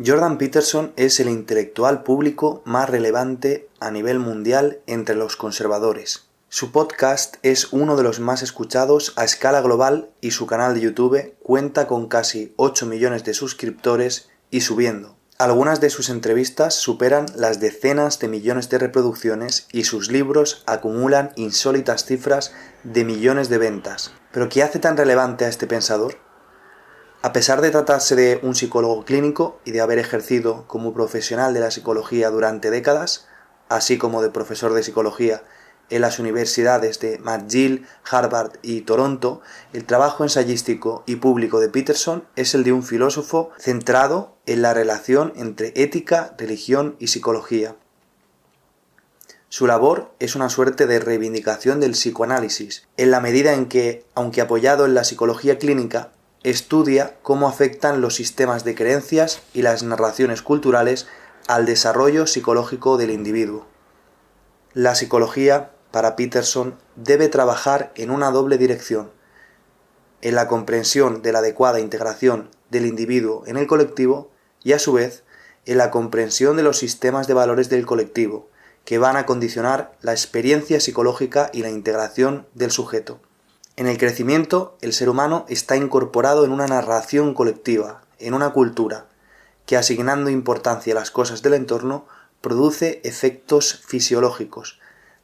Jordan Peterson es el intelectual público más relevante a nivel mundial entre los conservadores. Su podcast es uno de los más escuchados a escala global y su canal de YouTube cuenta con casi 8 millones de suscriptores y subiendo. Algunas de sus entrevistas superan las decenas de millones de reproducciones y sus libros acumulan insólitas cifras de millones de ventas. ¿Pero qué hace tan relevante a este pensador? A pesar de tratarse de un psicólogo clínico y de haber ejercido como profesional de la psicología durante décadas, así como de profesor de psicología en las universidades de McGill, Harvard y Toronto, el trabajo ensayístico y público de Peterson es el de un filósofo centrado en la relación entre ética, religión y psicología. Su labor es una suerte de reivindicación del psicoanálisis, en la medida en que, aunque apoyado en la psicología clínica, estudia cómo afectan los sistemas de creencias y las narraciones culturales al desarrollo psicológico del individuo. La psicología, para Peterson, debe trabajar en una doble dirección: en la comprensión de la adecuada integración del individuo en el colectivo y, a su vez, en la comprensión de los sistemas de valores del colectivo, que van a condicionar la experiencia psicológica y la integración del sujeto. En el crecimiento, el ser humano está incorporado en una narración colectiva, en una cultura, que asignando importancia a las cosas del entorno, produce efectos fisiológicos,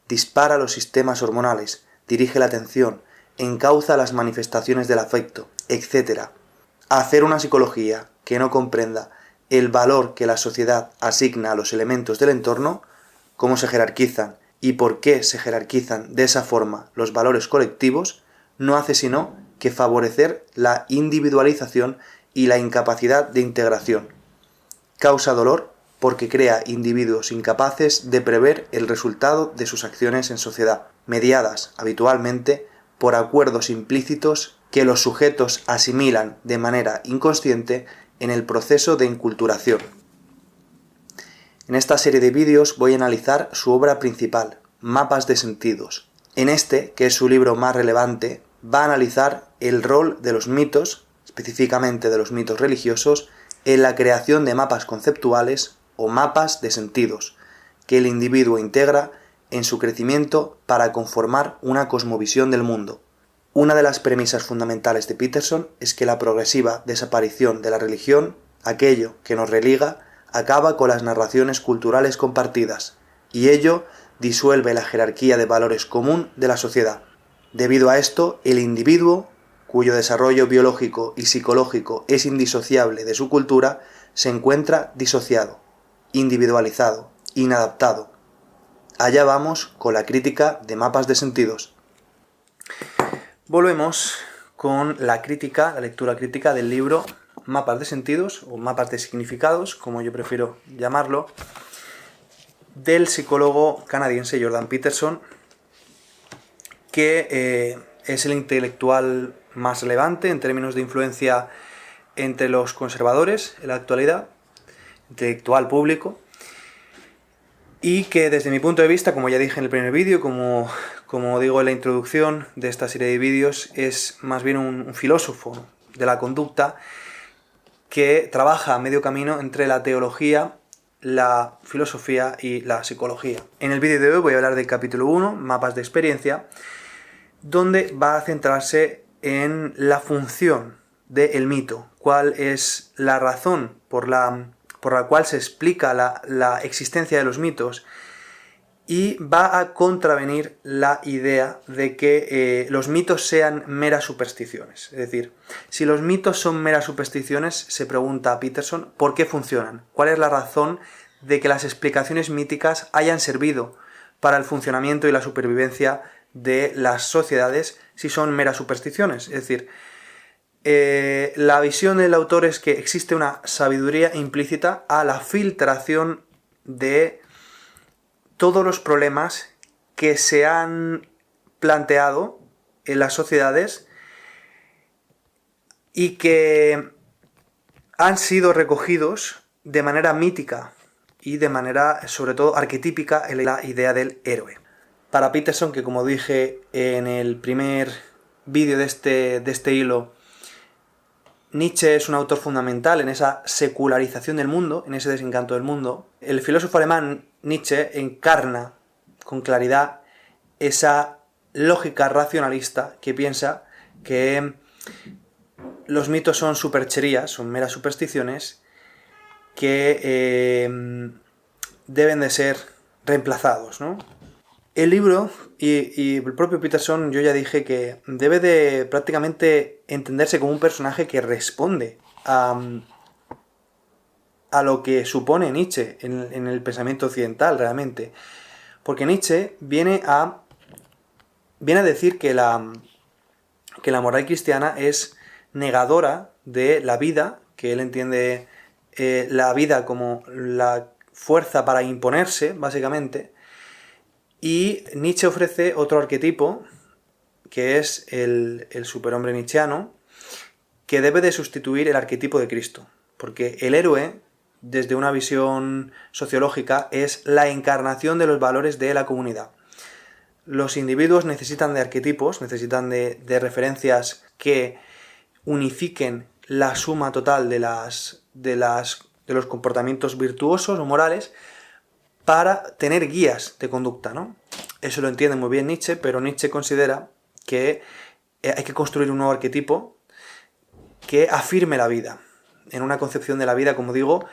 dispara los sistemas hormonales, dirige la atención, encauza las manifestaciones del afecto, etc. Hacer una psicología que no comprenda el valor que la sociedad asigna a los elementos del entorno, cómo se jerarquizan y por qué se jerarquizan de esa forma los valores colectivos, no hace sino que favorecer la individualización y la incapacidad de integración. Causa dolor porque crea individuos incapaces de prever el resultado de sus acciones en sociedad, mediadas habitualmente por acuerdos implícitos que los sujetos asimilan de manera inconsciente en el proceso de enculturación. En esta serie de vídeos voy a analizar su obra principal, Mapas de Sentidos. En este, que es su libro más relevante, va a analizar el rol de los mitos, específicamente de los mitos religiosos, en la creación de mapas conceptuales o mapas de sentidos, que el individuo integra en su crecimiento para conformar una cosmovisión del mundo. Una de las premisas fundamentales de Peterson es que la progresiva desaparición de la religión, aquello que nos religa, acaba con las narraciones culturales compartidas, y ello disuelve la jerarquía de valores común de la sociedad. Debido a esto, el individuo, cuyo desarrollo biológico y psicológico es indisociable de su cultura, se encuentra disociado, individualizado, inadaptado. Allá vamos con la crítica de Mapas de Sentidos. Volvemos con la lectura crítica del libro Mapas de Sentidos, o Mapas de Significados, como yo prefiero llamarlo, del psicólogo canadiense Jordan Peterson, que es el intelectual más relevante en términos de influencia entre los conservadores en la actualidad, intelectual público, y que desde mi punto de vista, como ya dije en el primer vídeo, como digo en la introducción de esta serie de vídeos, es más bien un filósofo de la conducta que trabaja a medio camino entre la teología, la filosofía y la psicología. En el vídeo de hoy voy a hablar del capítulo 1, Mapas de Experiencia, donde va a centrarse en la función del mito, cuál es la razón por la cual se explica la existencia de los mitos, y va a contravenir la idea de que los mitos sean meras supersticiones. Es decir, si los mitos son meras supersticiones, se pregunta a Peterson, ¿por qué funcionan? ¿Cuál es la razón de que las explicaciones míticas hayan servido para el funcionamiento y la supervivencia de las sociedades si son meras supersticiones? Es decir, la visión del autor es que existe una sabiduría implícita a la filtración de todos los problemas que se han planteado en las sociedades y que han sido recogidos de manera mítica y de manera, sobre todo, arquetípica en la idea del héroe. Para Peterson, que como dije en el primer vídeo de este hilo, Nietzsche es un autor fundamental en esa secularización del mundo, en ese desencanto del mundo. El filósofo alemán Nietzsche encarna con claridad esa lógica racionalista que piensa que los mitos son supercherías, son meras supersticiones que deben de ser reemplazados, ¿no? El libro y el propio Peterson, yo ya dije que debe de prácticamente entenderse como un personaje que responde a lo que supone Nietzsche en el pensamiento occidental realmente. Porque Nietzsche viene a decir que la moral cristiana es negadora de la vida, que él entiende la vida como la fuerza para imponerse, básicamente. Y Nietzsche ofrece otro arquetipo, que es el superhombre nietzscheano, que debe de sustituir el arquetipo de Cristo. Porque el héroe, desde una visión sociológica, es la encarnación de los valores de la comunidad. Los individuos necesitan de arquetipos, necesitan de referencias que unifiquen la suma total de los comportamientos virtuosos o morales, para tener guías de conducta, ¿no? Eso lo entiende muy bien Nietzsche, pero Nietzsche considera que hay que construir un nuevo arquetipo que afirme la vida, en una concepción de la vida, como digo,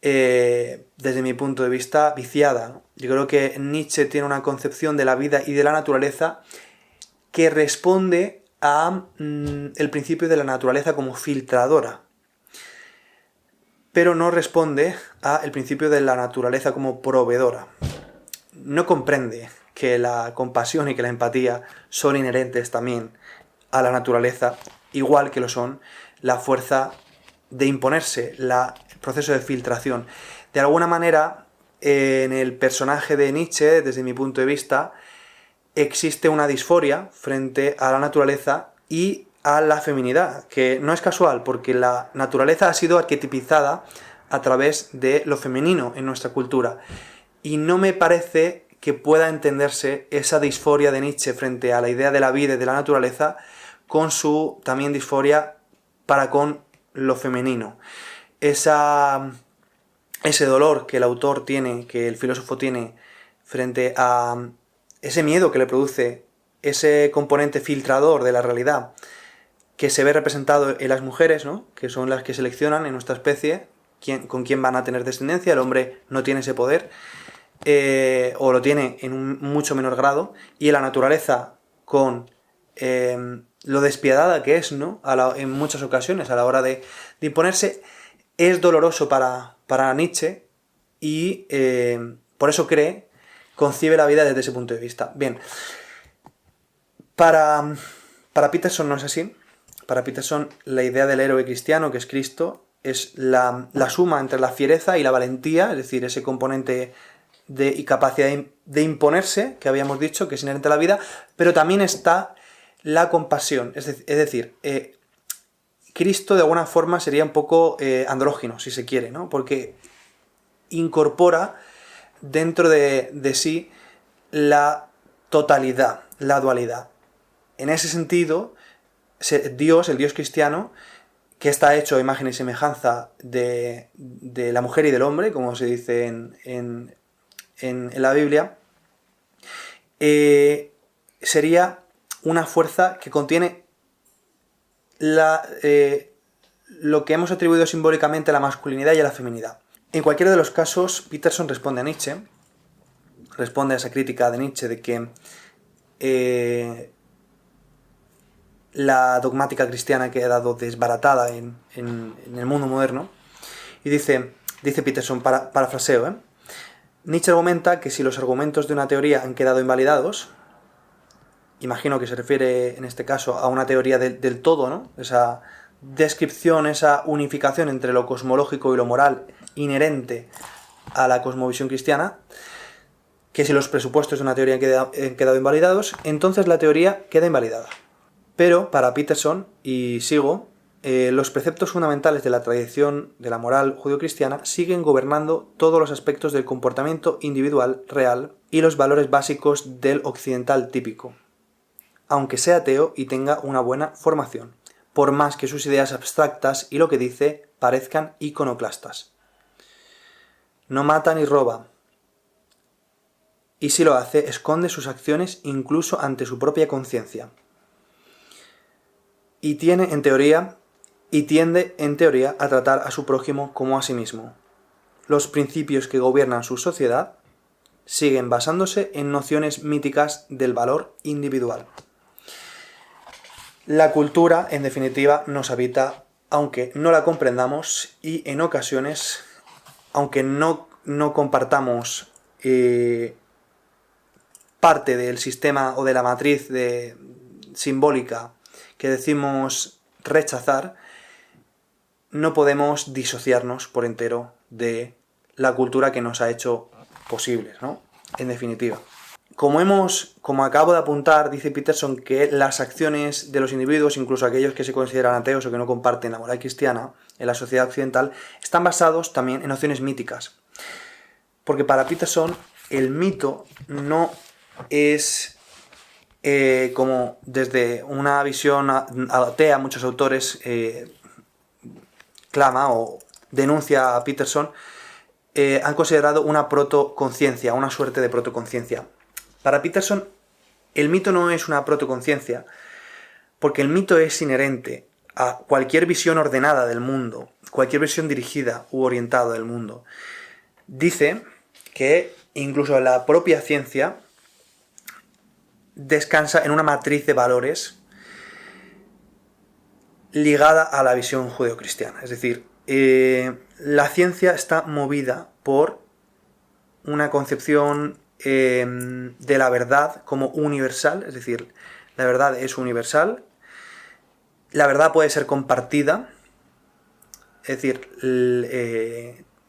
desde mi punto de vista, viciada, ¿no? Yo creo que Nietzsche tiene una concepción de la vida y de la naturaleza que responde a el principio de la naturaleza como filtradora, pero no responde al principio de la naturaleza como proveedora. No comprende que la compasión y que la empatía son inherentes también a la naturaleza, igual que lo son la fuerza de imponerse, el proceso de filtración. De alguna manera, en el personaje de Nietzsche, desde mi punto de vista, existe una disforia frente a la naturaleza y a la feminidad, que no es casual, porque la naturaleza ha sido arquetipizada a través de lo femenino en nuestra cultura. Y no me parece que pueda entenderse esa disforia de Nietzsche frente a la idea de la vida y de la naturaleza con su también disforia para con lo femenino. Ese dolor que el autor tiene, que el filósofo tiene, frente a ese miedo que le produce ese componente filtrador de la realidad, que se ve representado en las mujeres, ¿no? Que son las que seleccionan en nuestra especie con quién van a tener descendencia. El hombre no tiene ese poder, o lo tiene en un mucho menor grado, y en la naturaleza con lo despiadada que es, ¿no? En muchas ocasiones a la hora de imponerse, es doloroso para Nietzsche, y por eso concibe la vida desde ese punto de vista. Bien, para Peterson no es así. Para Peterson, la idea del héroe cristiano, que es Cristo, es la suma entre la fiereza y la valentía, es decir, ese componente y capacidad de imponerse, que habíamos dicho, que es inherente a la vida, pero también está la compasión. Es decir, Cristo de alguna forma sería un poco andrógino, si se quiere, ¿no? Porque incorpora dentro de sí la totalidad, la dualidad. En ese sentido, Dios, el Dios cristiano, que está hecho a imagen y semejanza de la mujer y del hombre, como se dice en la Biblia, sería una fuerza que contiene lo que hemos atribuido simbólicamente a la masculinidad y a la feminidad. En cualquiera de los casos, Peterson responde a Nietzsche, responde a esa crítica de Nietzsche de que la dogmática cristiana ha quedado desbaratada en el mundo moderno, y dice Peterson, parafraseo, Nietzsche argumenta que si los argumentos de una teoría han quedado invalidados, imagino que se refiere en este caso a una teoría del todo, ¿no? Esa descripción, esa unificación entre lo cosmológico y lo moral inherente a la cosmovisión cristiana, que si los presupuestos de una teoría han quedado invalidados, entonces la teoría queda invalidada. Pero para Peterson, y sigo, los preceptos fundamentales de la tradición de la moral judio-cristiana siguen gobernando todos los aspectos del comportamiento individual real y los valores básicos del occidental típico, aunque sea ateo y tenga una buena formación. por más que sus ideas abstractas y lo que dice parezcan iconoclastas. No mata ni roba, y si lo hace, esconde sus acciones incluso ante su propia conciencia. Y tiende, en teoría, a tratar a su prójimo como a sí mismo. Los principios que gobiernan su sociedad siguen basándose en nociones míticas del valor individual. La cultura, en definitiva, nos habita aunque no la comprendamos y en ocasiones, aunque no compartamos parte del sistema o de la matriz simbólica que decimos rechazar, no podemos disociarnos por entero de la cultura que nos ha hecho posibles, ¿no? En definitiva. Como acabo de apuntar, dice Peterson que las acciones de los individuos, incluso aquellos que se consideran ateos o que no comparten la moral cristiana en la sociedad occidental, están basados también en nociones míticas. Porque para Peterson el mito no es como desde una visión atea, muchos autores clama o denuncia a Peterson, han considerado una protoconciencia, una suerte de protoconciencia. Para Peterson, el mito no es una protoconciencia, porque el mito es inherente a cualquier visión ordenada del mundo, cualquier visión dirigida u orientada del mundo. Dice que incluso la propia ciencia descansa en una matriz de valores ligada a la visión judeocristiana. Es decir, la ciencia está movida por una concepción de la verdad como universal, es decir, la verdad es universal, la verdad puede ser compartida, es decir,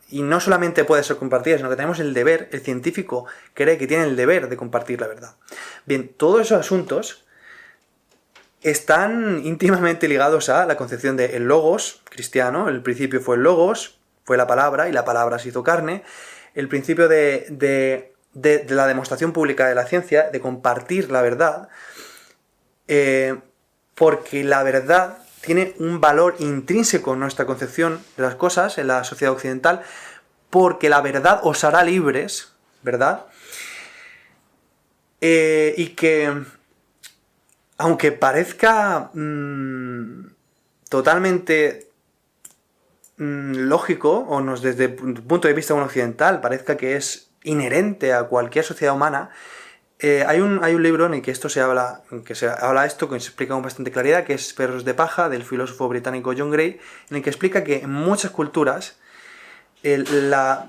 y no solamente puede ser compartida, sino que tenemos el deber, el científico cree que tiene el deber de compartir la verdad. Bien, todos esos asuntos están íntimamente ligados a la concepción del logos cristiano. El principio fue el logos, fue la palabra, y la palabra se hizo carne. El principio de la demostración pública de la ciencia, de compartir la verdad, porque la verdad tiene un valor intrínseco en nuestra concepción de las cosas, en la sociedad occidental, porque la verdad os hará libres, ¿verdad? Y que, aunque parezca totalmente lógico, o desde el punto de vista de un occidental, parezca que es inherente a cualquier sociedad humana, hay un libro en el que esto se habla esto, que se explica con bastante claridad, que es Perros de paja, del filósofo británico John Gray, en el que explica que en muchas culturas la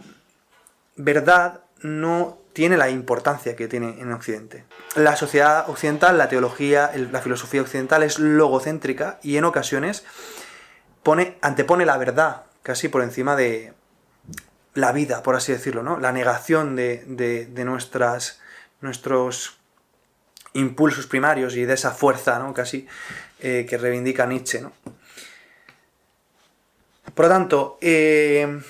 verdad no tiene la importancia que tiene en Occidente. La sociedad occidental, la teología, la filosofía occidental es logocéntrica y en ocasiones antepone la verdad casi por encima de la vida, por así decirlo, ¿no? La negación de nuestros impulsos primarios y de esa fuerza, ¿no? Casi que reivindica Nietzsche, ¿no? Por lo tanto, el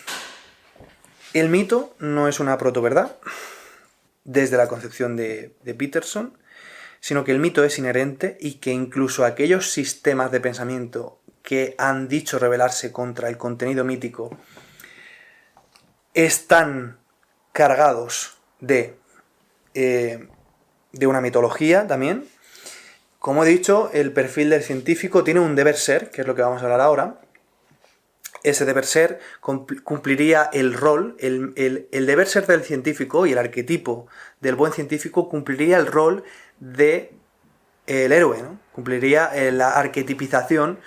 mito no es una protoverdad desde la concepción de Peterson, sino que el mito es inherente y que incluso aquellos sistemas de pensamiento que han dicho rebelarse contra el contenido mítico están cargados de una mitología también. Como he dicho, el perfil del científico tiene un deber ser, que es lo que vamos a hablar ahora. Ese deber ser cumpliría el rol, el deber ser del científico y el arquetipo del buen científico cumpliría el rol del héroe, ¿no? Cumpliría la arquetipización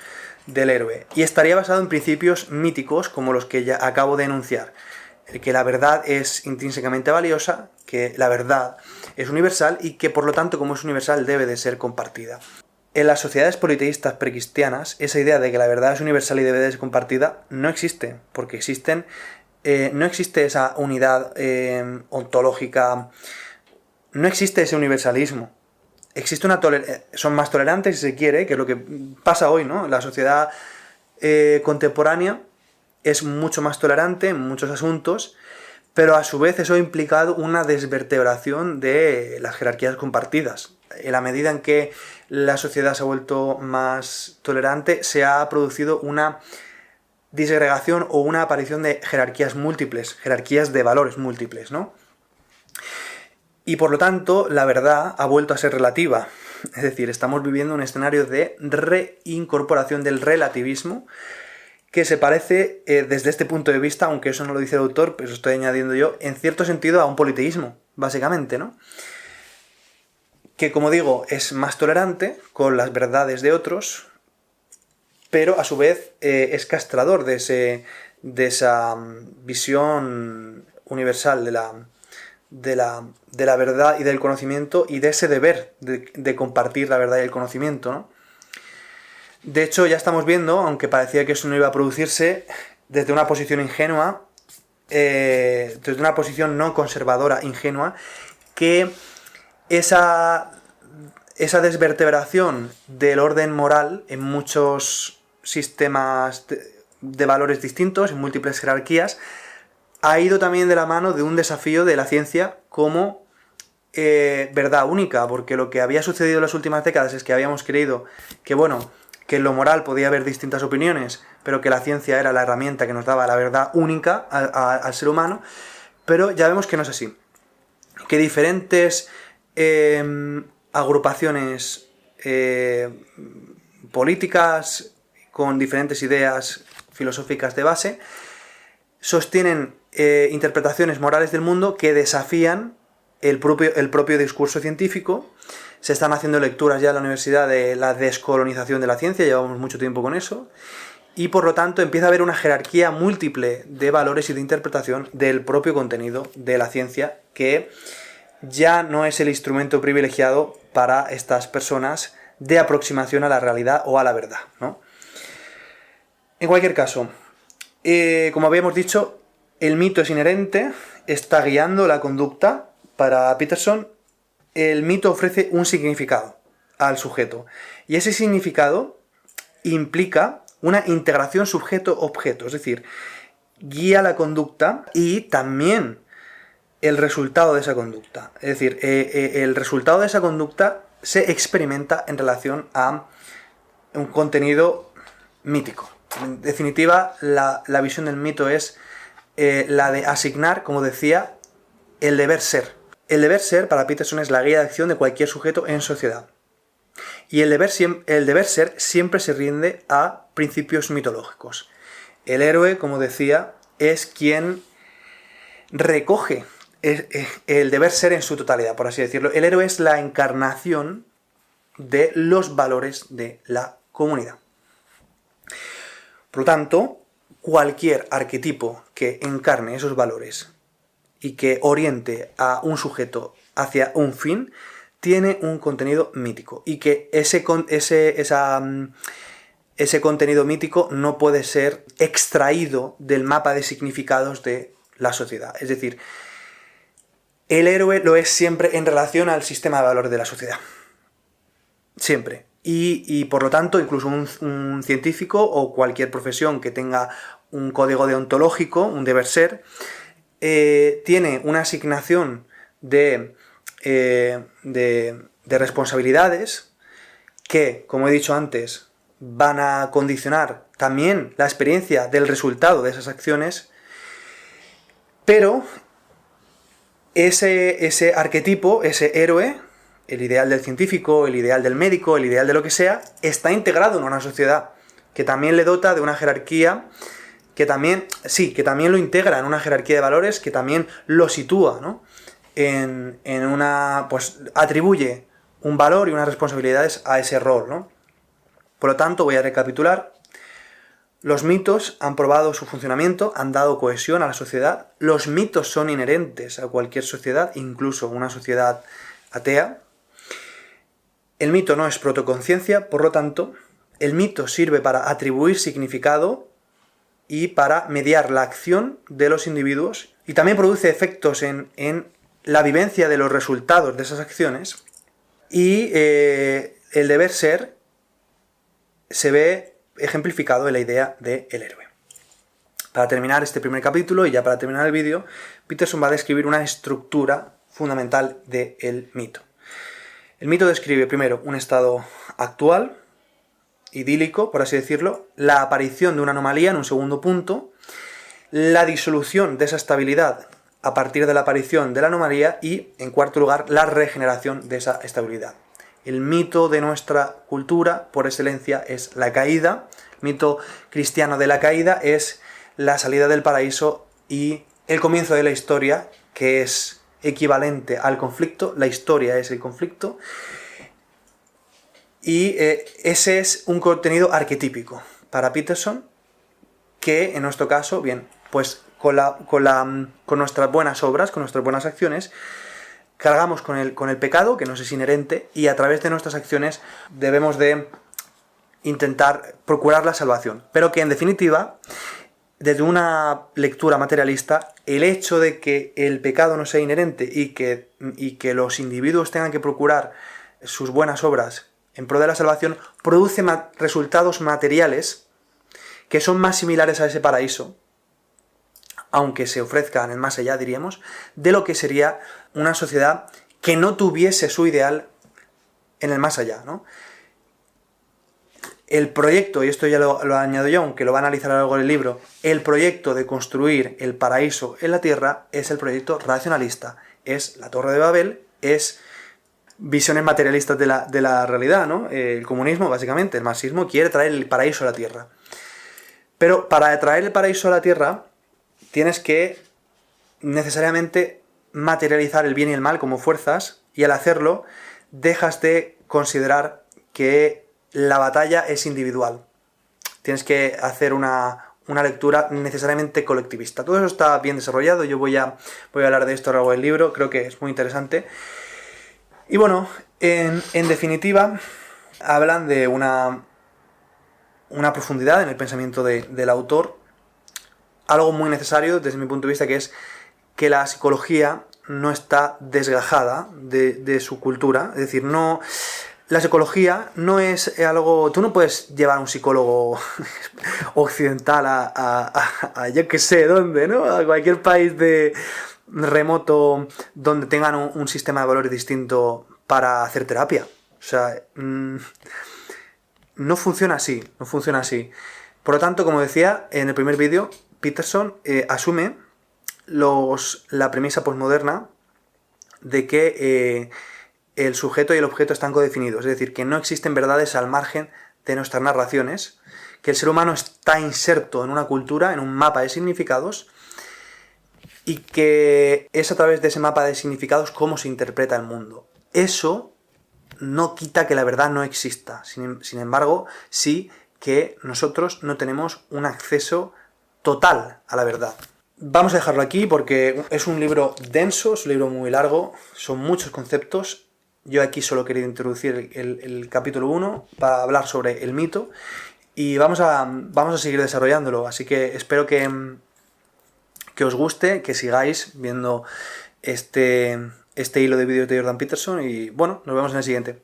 del héroe. Y estaría basado en principios míticos como los que ya acabo de enunciar. Que la verdad es intrínsecamente valiosa, que la verdad es universal y que por lo tanto, como es universal, debe de ser compartida. En las sociedades politeístas precristianas, esa idea de que la verdad es universal y debe de ser compartida no existe, porque no existe esa unidad ontológica, no existe ese universalismo. Existe son más tolerantes, si se quiere, que es lo que pasa hoy, ¿no? La sociedad contemporánea es mucho más tolerante en muchos asuntos, pero a su vez eso ha implicado una desvertebración de las jerarquías compartidas. En la medida en que la sociedad se ha vuelto más tolerante, se ha producido una disgregación o una aparición de jerarquías múltiples, jerarquías de valores múltiples, ¿no? Y por lo tanto, la verdad ha vuelto a ser relativa. Es decir, estamos viviendo un escenario de reincorporación del relativismo que se parece, desde este punto de vista, aunque eso no lo dice el autor, pero eso estoy añadiendo yo, en cierto sentido a un politeísmo, básicamente, ¿no? Que, como digo, es más tolerante con las verdades de otros, pero a su vez es castrador de esa visión universal de la verdad y del conocimiento, y de ese deber de compartir la verdad y el conocimiento, ¿no? De hecho, ya estamos viendo, aunque parecía que eso no iba a producirse, desde una posición ingenua, desde una posición no conservadora, ingenua, que esa desvertebración del orden moral en muchos sistemas de valores distintos, en múltiples jerarquías, ha ido también de la mano de un desafío de la ciencia como verdad única, porque lo que había sucedido en las últimas décadas es que habíamos creído que, bueno, que en lo moral podía haber distintas opiniones, pero que la ciencia era la herramienta que nos daba la verdad única al ser humano, pero ya vemos que no es así. Que diferentes agrupaciones políticas con diferentes ideas filosóficas de base sostienen interpretaciones morales del mundo que desafían el propio discurso científico. Se están haciendo lecturas ya en la universidad de la descolonización de la ciencia, llevamos mucho tiempo con eso, y por lo tanto empieza a haber una jerarquía múltiple de valores y de interpretación del propio contenido de la ciencia, que ya no es el instrumento privilegiado para estas personas de aproximación a la realidad o a la verdad, ¿no? En cualquier caso, como habíamos dicho, el mito es inherente, está guiando la conducta. Para Peterson, el mito ofrece un significado al sujeto, y ese significado implica una integración sujeto-objeto, es decir, guía la conducta y también el resultado de esa conducta. Es decir, el resultado de esa conducta se experimenta en relación a un contenido mítico. En definitiva, la visión del mito es la de asignar, como decía, el deber ser. El deber ser, para Peterson, es la guía de acción de cualquier sujeto en sociedad. Y el deber ser siempre se rinde a principios mitológicos. El héroe, como decía, es quien recoge el deber ser en su totalidad, por así decirlo. El héroe es la encarnación de los valores de la comunidad. Por lo tanto, cualquier arquetipo que encarne esos valores y que oriente a un sujeto hacia un fin, tiene un contenido mítico, y que ese contenido mítico no puede ser extraído del mapa de significados de la sociedad. Es decir, el héroe lo es siempre en relación al sistema de valores de la sociedad. Siempre. Y por lo tanto, incluso un científico o cualquier profesión que tenga un código deontológico, un deber ser, tiene una asignación de responsabilidades que, como he dicho antes, van a condicionar también la experiencia del resultado de esas acciones, pero ese arquetipo, ese héroe, el ideal del científico, el ideal del médico, el ideal de lo que sea, está integrado en una sociedad que también le dota de una jerarquía, que también lo integra en una jerarquía de valores, que también lo sitúa, ¿no? en una, pues atribuye un valor y unas responsabilidades a ese rol, ¿no? Por lo tanto, voy a recapitular. Los mitos han probado su funcionamiento, han dado cohesión a la sociedad. Los mitos son inherentes a cualquier sociedad, incluso una sociedad atea. El mito no es protoconciencia, por lo tanto, el mito sirve para atribuir significado y para mediar la acción de los individuos, y también produce efectos en la vivencia de los resultados de esas acciones, y el deber ser se ve ejemplificado en la idea del héroe. Para terminar este primer capítulo, y ya para terminar el vídeo, Peterson va a describir una estructura fundamental del mito. El mito describe primero un estado actual, idílico, por así decirlo, la aparición de una anomalía en un segundo punto, la disolución de esa estabilidad a partir de la aparición de la anomalía y, en cuarto lugar, la regeneración de esa estabilidad. El mito de nuestra cultura, por excelencia, es la caída. El mito cristiano de la caída es la salida del paraíso y el comienzo de la historia, que es equivalente al conflicto. La historia es el conflicto. Y ese es un contenido arquetípico para Peterson, que en nuestro caso, bien, pues con nuestras buenas obras, con nuestras buenas acciones, cargamos con el pecado, que nos es inherente, y a través de nuestras acciones debemos de intentar procurar la salvación. Pero que en definitiva, desde una lectura materialista, el hecho de que el pecado no sea inherente y que los individuos tengan que procurar sus buenas obras en pro de la salvación, produce resultados materiales que son más similares a ese paraíso, aunque se ofrezca en el más allá, diríamos, de lo que sería una sociedad que no tuviese su ideal en el más allá, ¿no? El proyecto, y esto ya lo añado yo, aunque lo va a analizar a lo largo del libro, el proyecto de construir el paraíso en la tierra es el proyecto racionalista. Es la Torre de Babel, es visiones materialistas de la realidad, ¿no? El comunismo, básicamente, el marxismo, quiere traer el paraíso a la tierra. Pero para traer el paraíso a la tierra, tienes que necesariamente materializar el bien y el mal como fuerzas, y al hacerlo, dejas de considerar que la batalla es individual. Tienes que hacer una lectura necesariamente colectivista. Todo eso está bien desarrollado, yo voy a hablar de esto a lo largo del libro, creo que es muy interesante. Y bueno, en definitiva, hablan de una profundidad en el pensamiento del autor, algo muy necesario desde mi punto de vista, que es que la psicología no está desgajada de su cultura. Es decir, no, la psicología no es algo... Tú no puedes llevar a un psicólogo occidental a yo que sé dónde, ¿no? A cualquier país de remoto donde tengan un sistema de valores distinto para hacer terapia. O sea, no funciona así, no funciona así. Por lo tanto, como decía en el primer vídeo, Peterson asume la premisa posmoderna de que el sujeto y el objeto están codefinidos, es decir, que no existen verdades al margen de nuestras narraciones, que el ser humano está inserto en una cultura, en un mapa de significados, y que es a través de ese mapa de significados cómo se interpreta el mundo. Eso no quita que la verdad no exista, sin embargo, sí que nosotros no tenemos un acceso total a la verdad. Vamos a dejarlo aquí porque es un libro denso, es un libro muy largo, son muchos conceptos. Yo aquí solo he querido introducir el capítulo 1 para hablar sobre el mito y vamos a seguir desarrollándolo, así que espero que os guste, que sigáis viendo este hilo de vídeos de Jordan Peterson y bueno, nos vemos en el siguiente.